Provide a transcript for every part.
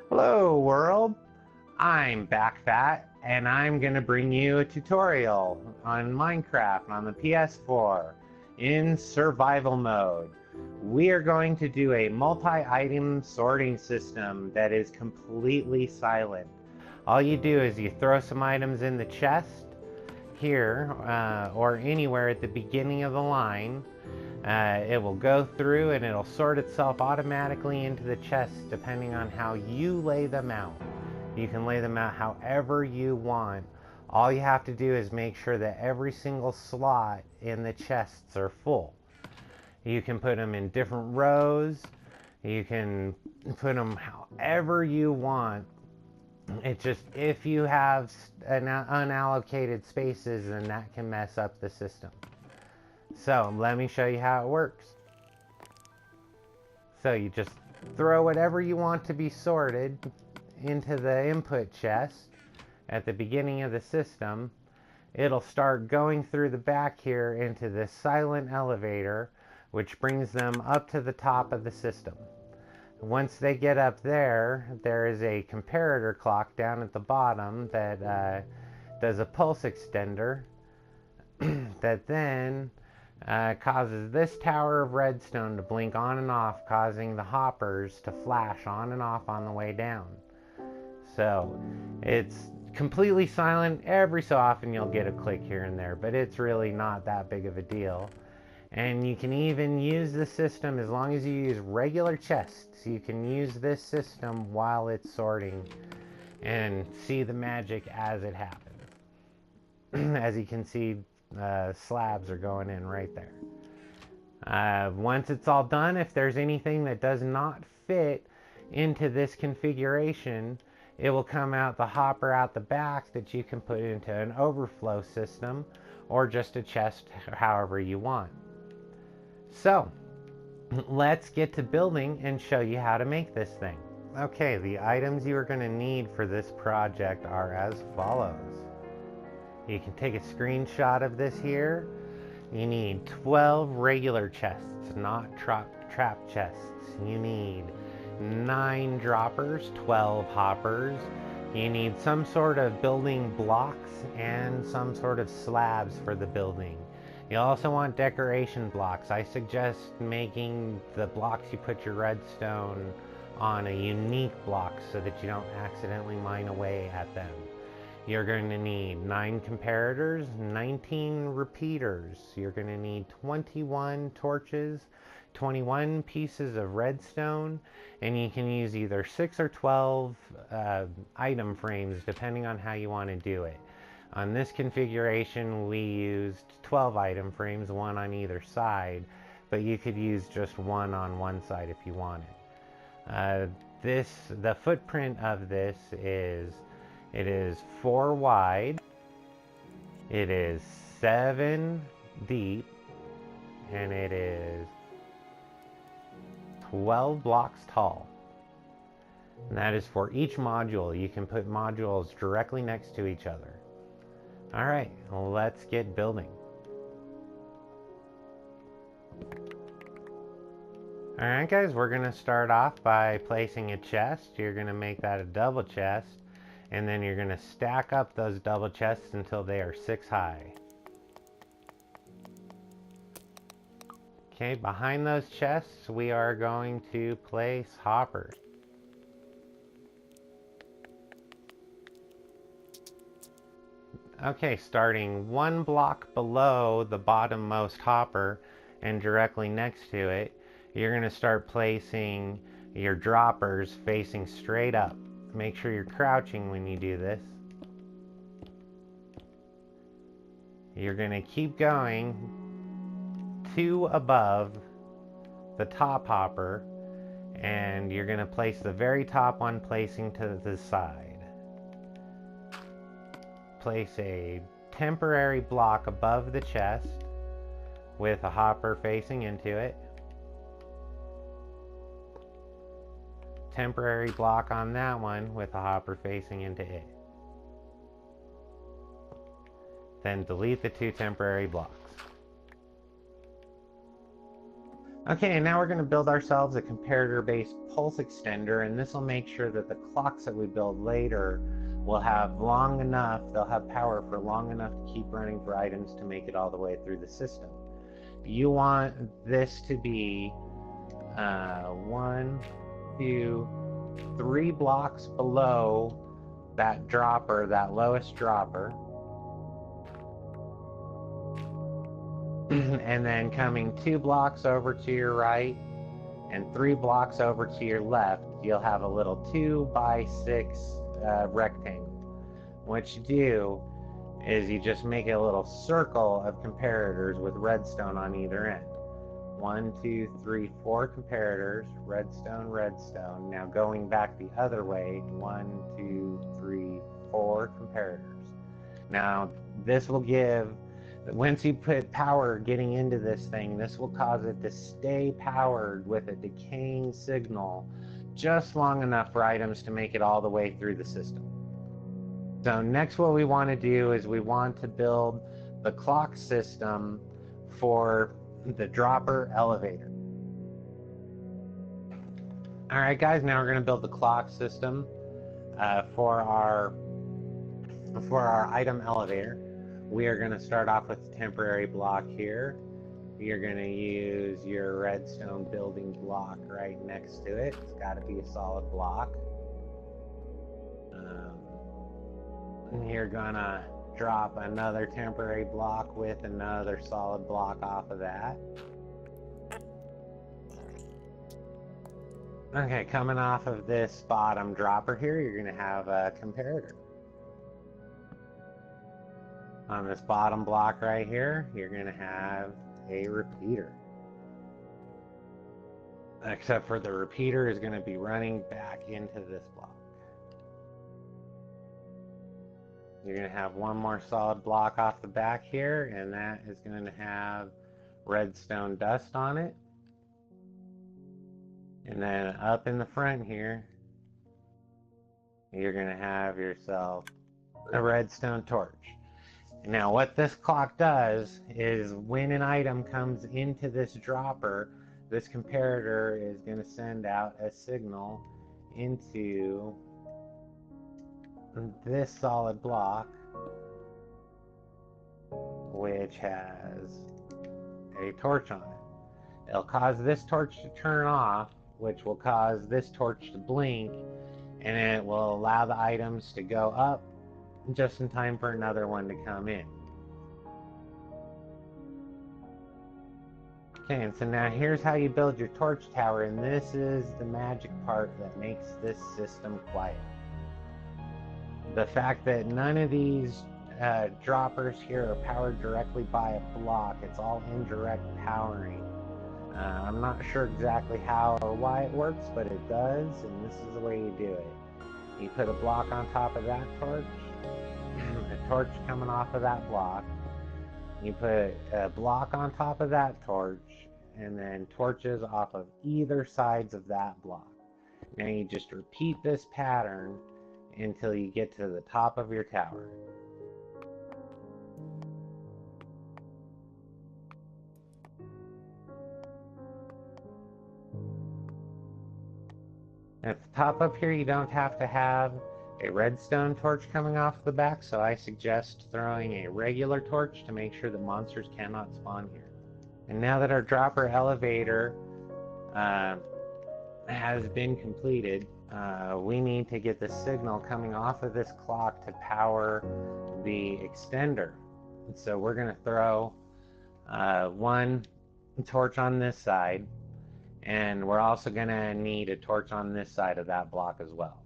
Hello world, I'm BackFat and I'm going to bring you a tutorial on Minecraft on the PS4 in survival mode. We are going to do a multi-item sorting system that is completely silent. All you do is you throw some items in the chest here or anywhere at the beginning of the line. It will go through and it'll sort itself automatically into the chest depending on how you lay them out. You can lay them out however you want. All you have to do is make sure that every single slot in the chests are full. You can put them in different rows. You can put them however you want. It's just if you have unallocated spaces, then that can mess up the system. So let me show you how it works. So you just throw whatever you want to be sorted into the input chest at the beginning of the system. It'll start going through the back here into this silent elevator, which brings them up to the top of the system. Once they get up there, there is a comparator clock down at the bottom that does a pulse extender that then causes this tower of redstone to blink on and off, causing the hoppers to flash on and off on the way down. So it's completely silent. Every so often you'll get a click here and there, but it's really not that big of a deal. And you can even use the system as long as you use regular chests. You can use this system while it's sorting and see the magic as it happens. As you can see, slabs are going in right there. Once it's all done, if there's anything that does not fit into this configuration, it will come out the hopper out the back that you can put into an overflow system or just a chest, however you want. So let's get to building and show you how to make this thing. Okay, the items you are going to need for this project are as follows. You can take a screenshot of this here. You need 12 regular chests, not trap chests. You need 9 droppers, 12 hoppers. You need some sort of building blocks and some sort of slabs for the building. You also want decoration blocks. I suggest making the blocks you put your redstone on a unique block so that you don't accidentally mine away at them. You're going to need 9 comparators, 19 repeaters. You're going to need 21 torches, 21 pieces of redstone, and you can use either 6 or 12 item frames depending on how you want to do it. On this configuration, we used 12 item frames, 1 on either side, but you could use just 1 on one side if you wanted. The footprint of this is, it is 4 wide, it is 7 deep, and it is 12 blocks tall. And that is for each module. You can put modules directly next to each other. Alright, let's get building. Alright guys, we're going to start off by placing a chest. You're going to make that a double chest, and then you're going to stack up those double chests until they are 6 high. Okay, behind those chests we are going to place hoppers. Okay, starting 1 block below the bottommost hopper and directly next to it, you're going to start placing your droppers facing straight up. Make sure you're crouching when you do this. You're going to keep going 2 above the top hopper, and you're going to place the very top one placing to the side. Place a temporary block above the chest with a hopper facing into it. Temporary block on that one with a hopper facing into it. Then delete the 2 temporary blocks. Okay, and now we're going to build ourselves a comparator-based pulse extender, and this will make sure that the clocks that we build later will have long enough, they'll have power for long enough to keep running for items to make it all the way through the system. You want this to be 1, 2, 3 blocks below that dropper, that lowest dropper. And then coming 2 blocks over to your right and 3 blocks over to your left, you'll have a little 2 by 6 rectangle. What you do is you just make a little circle of comparators with redstone on either end. 1, 2, 3, 4 comparators, redstone, redstone. Now going back the other way, 1, 2, 3, 4 comparators. Now this will give, once you put power getting into this thing, this will cause it to stay powered with a decaying signal just long enough for items to make it all the way through the system. So next what we want to do is we want to build the clock system for the dropper elevator. Alright guys, now we're going to build the clock system for our item elevator. We are going to start off with a temporary block here. You're going to use your redstone building block right next to it. It's got to be a solid block. And you're going to drop another temporary block with another solid block off of that. Okay, coming off of this bottom dropper here, you're going to have a comparator. On this bottom block right here, you're going to have a repeater. Except for the repeater is going to be running back into this block. You're going to have one more solid block off the back here, and that is going to have redstone dust on it. And then up in the front here, you're going to have yourself a redstone torch. Now what this clock does is when an item comes into this dropper, this comparator is going to send out a signal into this solid block, which has a torch on it. It'll cause this torch to turn off, which will cause this torch to blink, and it will allow the items to go up just in time for another one to come in. Okay, and so now here's how you build your torch tower, and this is the magic part that makes this system quiet. The fact that none of these droppers here are powered directly by a block, it's all indirect powering. I'm not sure exactly how or why it works, but it does, and this is the way you do it. You put a block on top of that torch, a torch coming off of that block. You put a block on top of that torch, and then torches off of either sides of that block. Now you just repeat this pattern until you get to the top of your tower. At the top up here, you don't have to have a redstone torch coming off the back, so I suggest throwing a regular torch to make sure that monsters cannot spawn here. And now that our dropper elevator has been completed, we need to get the signal coming off of this clock to power the extender. And so we're going to throw one torch on this side, and we're also going to need a torch on this side of that block as well.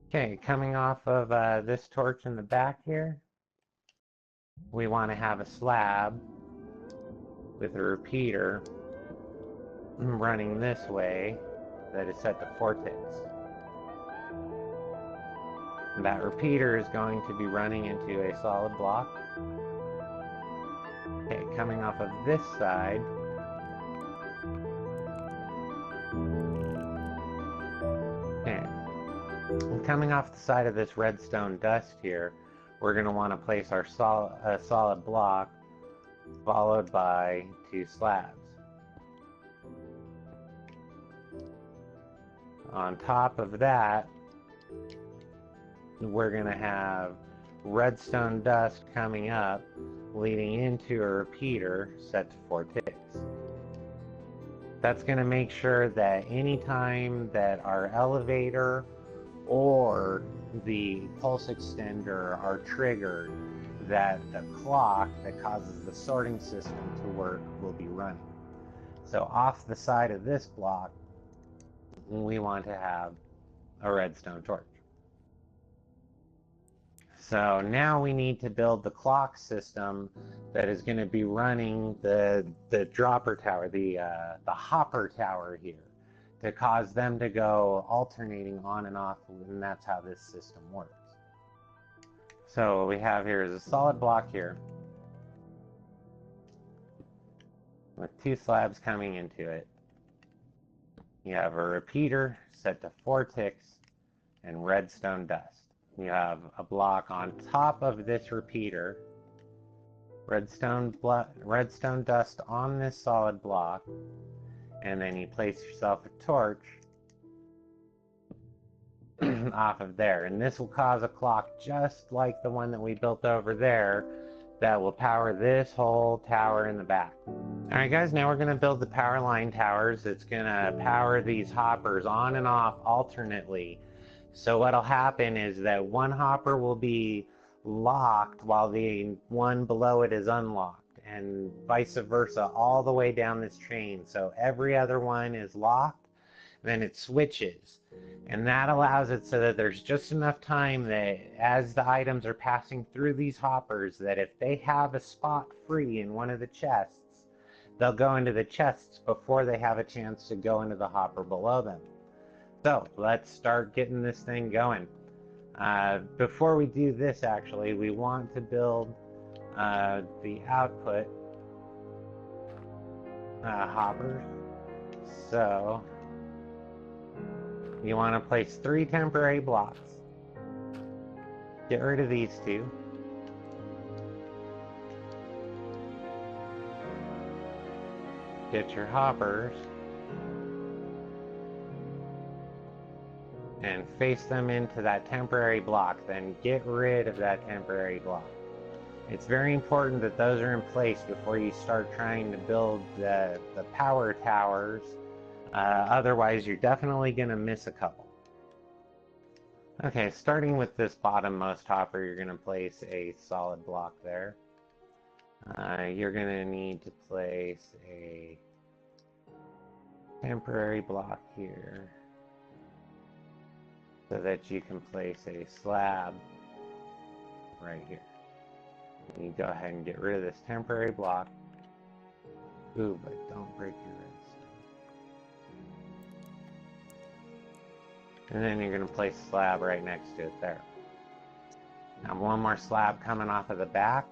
Okay, coming off of this torch in the back here, we want to have a slab with a repeater running this way that is set to 4 ticks. And that repeater is going to be running into a solid block. Okay, coming off of this side, okay, coming off the side of this redstone dust here, we're going to want to place our solid block followed by 2 slabs. On top of that, we're going to have redstone dust coming up, leading into a repeater set to 4 ticks. That's going to make sure that anytime that our elevator or the pulse extender are triggered, that the clock that causes the sorting system to work will be running. So off the side of this block, we want to have a redstone torch. So now we need to build the clock system that is going to be running the dropper tower, the hopper tower here, to cause them to go alternating on and off, and that's how this system works. So what we have here is a solid block here with 2 slabs coming into it. You have a repeater set to 4 ticks and redstone dust. You have a block on top of this repeater, redstone dust on this solid block, and then you place yourself a torch off of there. And this will cause a clock just like the one that we built over there that will power this whole tower in the back. Alright guys, now we're going to build the power line towers. It's going to power these hoppers on and off alternately. So what'll happen is that one hopper will be locked while the one below it is unlocked, and vice versa all the way down this chain. So every other one is locked, then it switches. And that allows it so that there's just enough time that as the items are passing through these hoppers, that if they have a spot free in one of the chests, they'll go into the chests before they have a chance to go into the hopper below them. So let's start getting this thing going. Before we do this, actually, we want to build the output hoppers. So you want to place 3 temporary blocks. Get rid of these 2. Get your hoppers and face them into that temporary block. Then get rid of that temporary block. It's very important that those are in place before you start trying to build the power towers. Otherwise, you're definitely going to miss a couple. Okay, starting with this bottommost hopper, you're going to place a solid block there. You're going to need to place a temporary block here, so that you can place a slab right here. You go ahead and get rid of this temporary block. Ooh, but don't break your redstone. And then you're going to place a slab right next to it there. Now one more slab coming off of the back.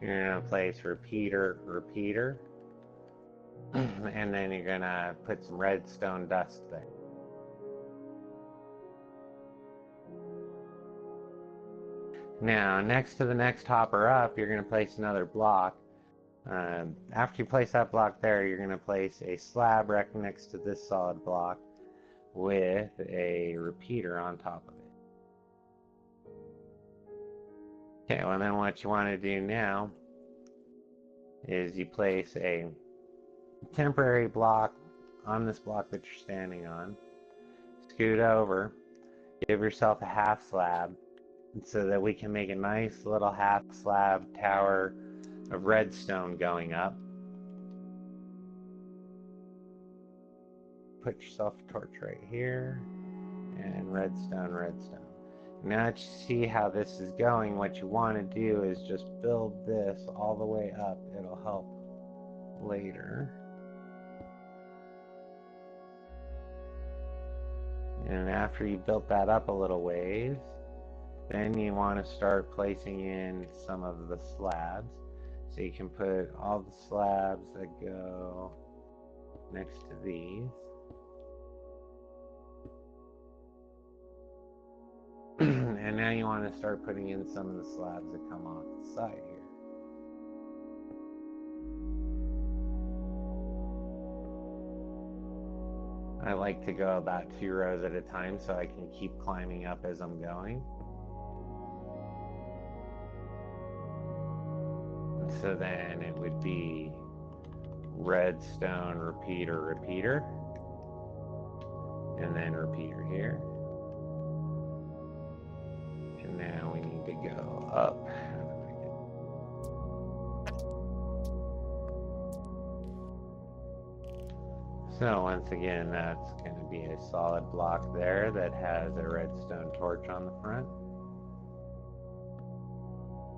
You're going to place repeater, and then you're going to put some redstone dust there. Now, next to the next hopper up, you're going to place another block. After you place that block there, you're going to place a slab right next to this solid block with a repeater on top of it. Okay, well then what you want to do now is you place a temporary block on this block that you're standing on. Scoot over, give yourself a half slab, so that we can make a nice little half slab tower of redstone going up. Put yourself a torch right here, and redstone. Now that you see how this is going, what you want to do is just build this all the way up. It'll help later. And after you built that up a little ways, then you want to start placing in some of the slabs. So you can put all the slabs that go next to these. And now you want to start putting in some of the slabs that come off the side here. I like to go about 2 rows at a time so I can keep climbing up as I'm going. So then it would be redstone, repeater, repeater, and then repeater here. And now we need to go up. So once again, that's going to be a solid block there that has a redstone torch on the front.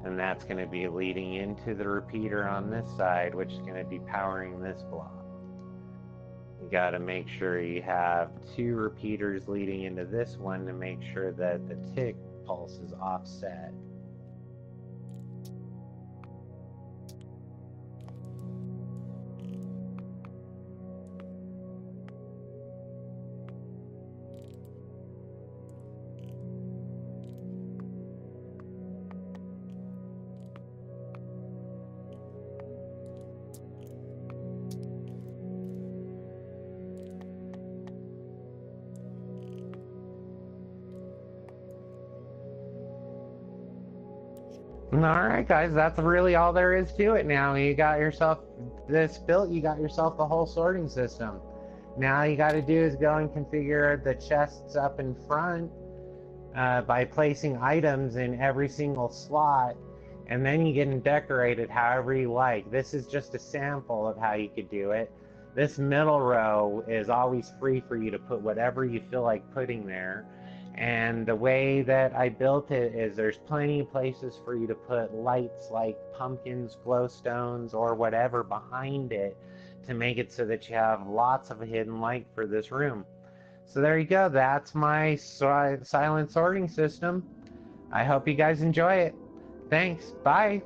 And that's going to be leading into the repeater on this side, which is going to be powering this block. You got to make sure you have 2 repeaters leading into this one to make sure that the tick pulse is offset. Alright guys, that's really all there is to it now. You got yourself this built, you got yourself the whole sorting system. Now you got to do is go and configure the chests up in front by placing items in every single slot, and then you get them decorated however you like. This is just a sample of how you could do it. This middle row is always free for you to put whatever you feel like putting there. And the way that I built it is there's plenty of places for you to put lights like pumpkins, glowstones, or whatever behind it to make it so that you have lots of hidden light for this room. So there you go. That's my silent sorting system. I hope you guys enjoy it. Thanks. Bye.